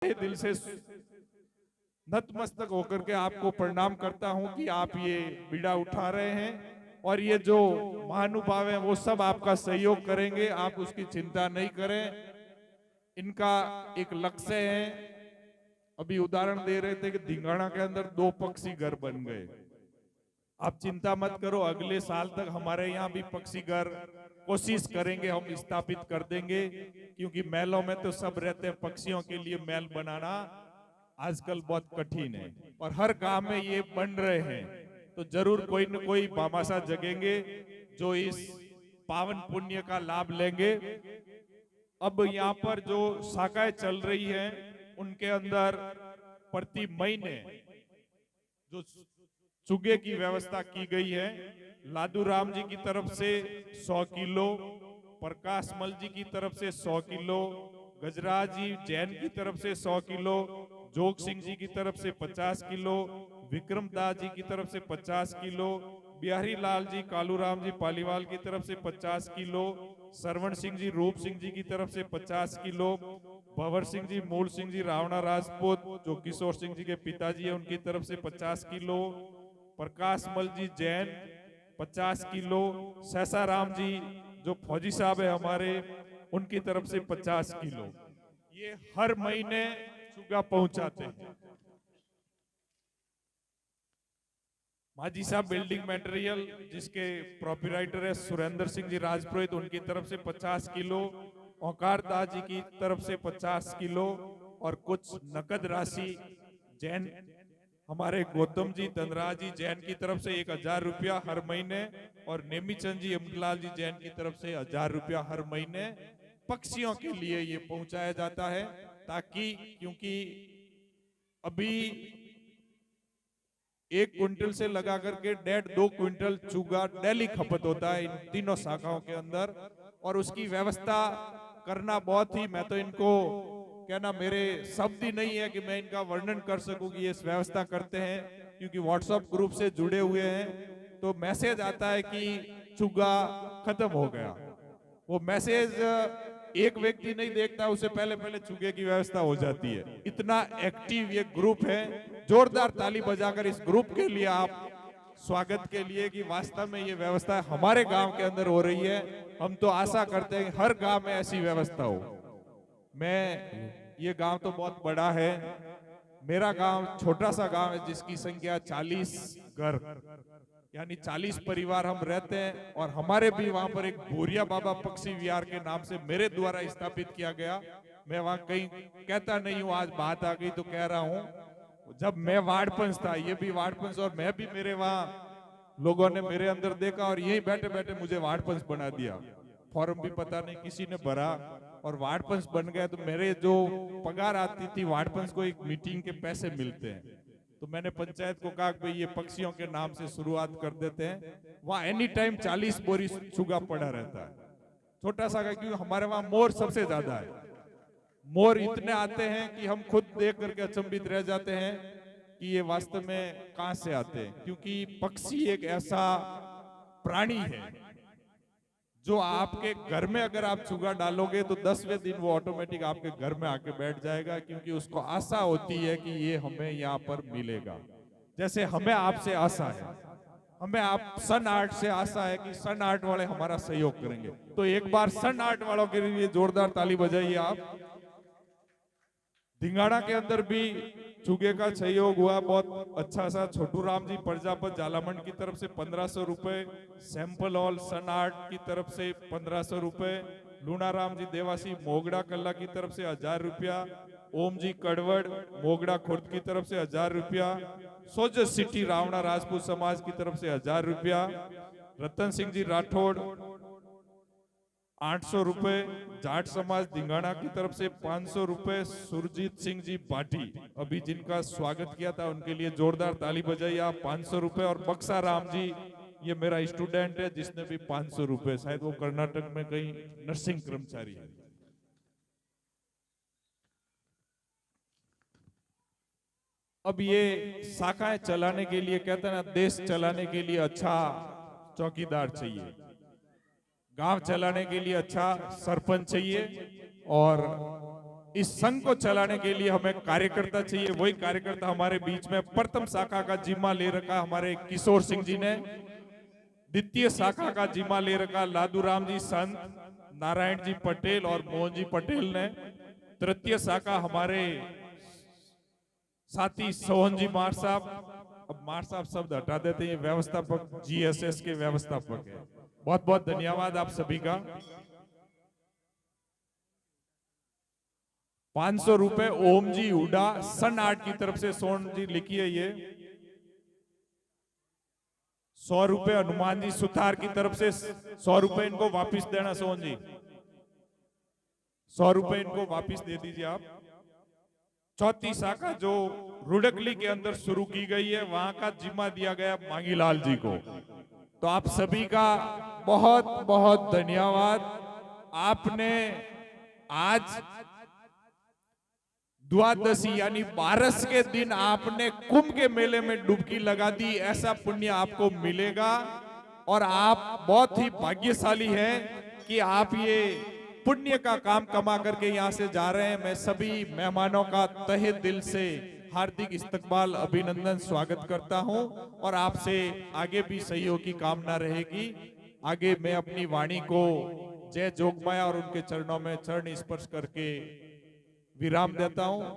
दिल से नतमस्तक होकर के आपको प्रणाम करता हूं कि आप ये बीड़ा उठा रहे हैं और ये जो महानुभाव हैं वो सब आपका सहयोग करेंगे। आप उसकी चिंता नहीं करें। इनका एक लक्ष्य है। अभी उदाहरण दे रहे थे कि धिंगाणा के अंदर 2 पक्षी घर बन गए। आप चिंता मत करो, अगले साल तक हमारे यहाँ भी पक्षी घर कोशिश करेंगे हम स्थापित कर देंगे, क्योंकि महलों में तो सब रहते हैं, पक्षियों के लिए महल बनाना आजकल बहुत कठिन है और हर गांव में ये बन रहे हैं। तो जरूर कोई न कोई भामाशाह जगेंगे जो इस पावन पुण्य का लाभ लेंगे। अब यहाँ पर जो शाखाएं चल रही हैं उनके अंदर प्रति महीने जो चुगे की व्यवस्था की गई है, लादू राम जी की तरफ से 100 किलो, प्रकाश मल जी की तरफ से 100 किलो, गजराज जी जैन की तरफ से 100 किलो, जोग सिंह जी की तरफ से 50 किलो, विक्रम दास जी की तरफ से 50 किलो, बिहारी लाल जी कालूराम जी पालीवाल की तरफ से 50 किलो, सरवण सिंह जी रूप सिंह जी की तरफ से 50 किलो, भंवर सिंह जी मूल सिंह जी रावणा राजपूत जो किशोर सिंह जी के पिताजी है उनकी तरफ से 50 किलो, प्रकाश मल जी जैन 50 किलो, सहसा राम जी जो फौजी साहब है हमारे उनकी तरफ से 50 किलो। ये हर महीने चुगा पहुंचाते हैं। माजी साहब बिल्डिंग मटेरियल जिसके प्रोपराइटर है सुरेंद्र सिंह जी राजपुरोहित, उनकी तरफ से 50 किलो, औकार दास जी की तरफ से 50 किलो और कुछ नकद राशि जैन हमारे गौतम जी धनराज जी जैन की तरफ से 1000 रुपया हर महीने और नेमीचंद जी अमलाल जी जैन की तरफ से 1000 रुपया हर महीने पक्षियों के लिए ये पहुंचाया जाता है, ताकि क्योंकि अभी 1 क्विंटल से लगा करके 1.5-2 क्विंटल चूगा डेली खपत होता है इन तीनों शाखाओं के अंदर, और उसकी व्यवस्था करना बहुत ही, मैं तो इनको कहना मेरे शब्द ही नहीं है कि मैं इनका वर्णन कर सकूं कि ये व्यवस्था करते हैं, क्योंकि व्हाट्सएप ग्रुप से जुड़े हुए हैं तो मैसेज आता है कि चूगा खत्म हो गया। वो मैसेज एक व्यक्ति नहीं देखता, उससे पहले पहले चूगे की व्यवस्था हो जाती है। इतना एक्टिव ये ग्रुप है। जोरदार ताली बजाकर इस ग्रुप के लिए आप स्वागत के लिए कि वास्तव में ये व्यवस्था हमारे गांव के अंदर हो रही है। हम तो आशा करते हैं हर गांव में ऐसी व्यवस्था हो। मैं ये गांव तो बहुत बड़ा है, मेरा गांव छोटा सा गांव है जिसकी संख्या 40 घर यानी 40 परिवार हम रहते हैं, और हमारे भी वहां पर एक भूरिया बाबा पक्षी विहार के नाम से मेरे द्वारा स्थापित किया गया। मैं वहां कहीं कहता नहीं हूं, आज बात आ गई तो कह रहा हूं। जब मैं वार्ड पंच था, ये भी वार्ड पंच, और मैं भी मेरे वहां लोगों ने मेरे अंदर देखा और यहीं बैठे बैठे मुझे वार्ड पंच बना दिया। फॉर्म भी पता नहीं किसी ने भरा और वार्ड पंच बन गया। तो मेरे जो पगार आती थी वार्ड पंच को, एक मीटिंग के पैसे मिलते हैं, तो मैंने पंचायत को कहा कि ये पक्षियों के नाम से शुरुआत कर देते हैं। वहां एनी टाइम 40 बोरी चूगा पड़ा रहता है। छोटा सा, क्योंकि हमारे वहां मोर सबसे ज्यादा है। मोर इतने आते हैं कि हम खुद देख करके अचंभित रह जाते हैं कि ये वास्तव में कहां से आते हैं, क्योंकि पक्षी एक ऐसा प्राणी है जो आपके घर में अगर आप चूगा डालोगे तो 10वें दिन वो ऑटोमेटिक आपके घर में आके बैठ जाएगा, क्योंकि उसको आशा होती है कि ये हमें यहाँ पर मिलेगा। जैसे हमें आपसे आशा है, हमें आप सन आर्ट से आशा है कि सन आर्ट वाले हमारा सहयोग करेंगे। तो एक बार सन आर्ट वालों के लिए जोरदार ताली बजाइए आप। धिंगाड़ा के अंदर भी चूगे का सहयोग हुआ बहुत अच्छा सा। छोटू राम जी प्रजापत जालामंड की तरफ से 1500 रुपए, सैंपल ऑल सन आर्ट की तरफ से 1500 रुपए, लूना राम जी देवासी मोगड़ा कल्ला की तरफ से 1000 रुपया, ओम जी कड़वड़ मोगड़ा खुर्द की तरफ से 1000 रुपया, सोजस सिटी रावणा राजपूत समाज की तरफ से 1000 रुपया, रतन सिंह जी राठौड़ 800 रुपए, जाट समाज धिंगाणा की तरफ से 500 रुपए, सुरजीत सिंह जी बाटी अभी जिनका स्वागत किया था उनके लिए जोरदार ताली बजाइए आप, 500 रुपए, और बक्सा राम जी ये मेरा स्टूडेंट है जिसने भी 500 रुपए, शायद वो कर्नाटक में कहीं नर्सिंग कर्मचारी है। अब ये शाखाएं चलाने के लिए कहते हैं ना, देश चलाने के लिए अच्छा चौकीदार चाहिए, गांव चलाने के लिए अच्छा सरपंच चाहिए, और इस संघ को चलाने के लिए हमें कार्यकर्ता चाहिए। वही कार्यकर्ता हमारे बीच में प्रथम शाखा का जिम्मा ले रखा हमारे किशोर सिंह जी ने, द्वितीय शाखा का जिम्मा ले रखा लादूराम जी संत, नारायण जी पटेल और मोहन जी पटेल ने, तृतीय शाखा हमारे साथी सोहन जी मार साहब। अब मार साहब शब्द हटा देते हैं, व्यवस्थापक जीएसएस के व्यवस्थापक है। बहुत बहुत धन्यवाद आप सभी का। 500 रुपए ओम जी हुडा सन आर्ट की तरफ से सोहन जी लिखी है ये। 100 रुपए हनुमान जी सुतार की तरफ से, 100 रुपए इनको वापस देना सोहन जी, 100 रुपए इनको वापस दे दीजिए आप। चौथी शाखा जो रुडकली के अंदर शुरू की गई है, वहां का जिम्मा दिया गया मांगीलाल जी को। तो आप सभी का बहुत बहुत धन्यवाद। आपने आज द्वादशी यानी 12 के दिन आपने कुंभ के मेले में डुबकी लगा दी, ऐसा पुण्य आपको मिलेगा। और आप बहुत ही भाग्यशाली हैं कि आप ये पुण्य का काम कमा करके यहाँ से जा रहे हैं। मैं सभी मेहमानों का तहे दिल से हार्दिक इस्तकबाल, अभिनंदन, स्वागत करता हूं और आपसे आगे भी सहयोग की कामना रहेगी। आगे मैं अपनी वाणी को जय जोगमाया और उनके चरणों में चरण स्पर्श करके विराम देता हूं।